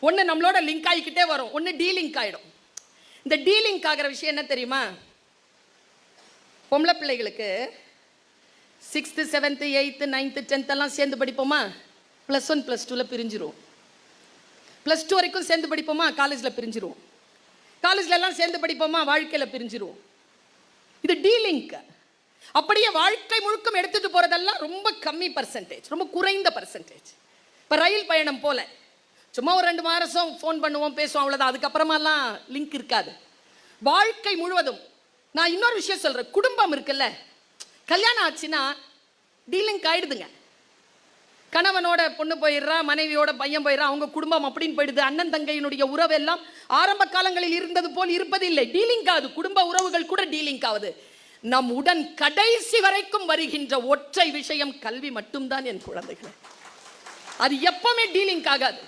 ஒன்று நம்மளோட லிங்க் ஆகிக்கிட்டே வரும், ஒன்று டீலிங்க் ஆகிடும். இந்த டீலிங்க் ஆகிற விஷயம் என்ன தெரியுமா? பொம்பளை பிள்ளைகளுக்கு 6th 7th 8th 9th 10th எல்லாம் சேர்ந்து படிப்போமா? +1 +2 பிரிஞ்சிரும். +2 வரைக்கும் சேர்ந்து படிப்போமா? காலேஜில் பிரிஞ்சிரும். காலேஜில் எல்லாம் சேர்ந்து படிப்போமா? வாழ்க்கையில் பிரிஞ்சிரும். இது டீலிங்க். அப்படியே வாழ்க்கை முழுக்கம் எடுத்துட்டு போறதெல்லாம் ரொம்ப கம்மி பர்சன்டேஜ், ரொம்ப குறைந்த பர்சன்டேஜ். இப்போ ரயில் பயணம் போல சும்மா ஒரு 2 மாதம் ஃபோன் பண்ணுவோம், பேசுவோம், அவ்வளோதான். அதுக்கப்புறமாலாம் லிங்க் இருக்காது. வாழ்க்கை முழுவதும். நான் இன்னொரு விஷயம் சொல்கிறேன், குடும்பம் இருக்குல்ல, கல்யாணம் ஆச்சுன்னா டீலிங்க் ஆயிடுதுங்க. கணவனோட பொண்ணு போயிடுறா, மனைவியோட பையன் போயிடுறா, அவங்க குடும்பம் அப்படின்னு போயிடுது. அண்ணன் தங்கையினுடைய உறவெல்லாம் ஆரம்ப காலங்களில் இருந்தது போல் இருப்பதில்லை, டீலிங்க் ஆகுது. குடும்ப உறவுகள் கூட டீலிங்க் ஆகுது. நம் உடன் கடைசி வரைக்கும் வருகின்ற ஒற்றை விஷயம் கல்வி மட்டும்தான் என் குழந்தைகளை. அது எப்பவுமே டீலிங்க் ஆகாது.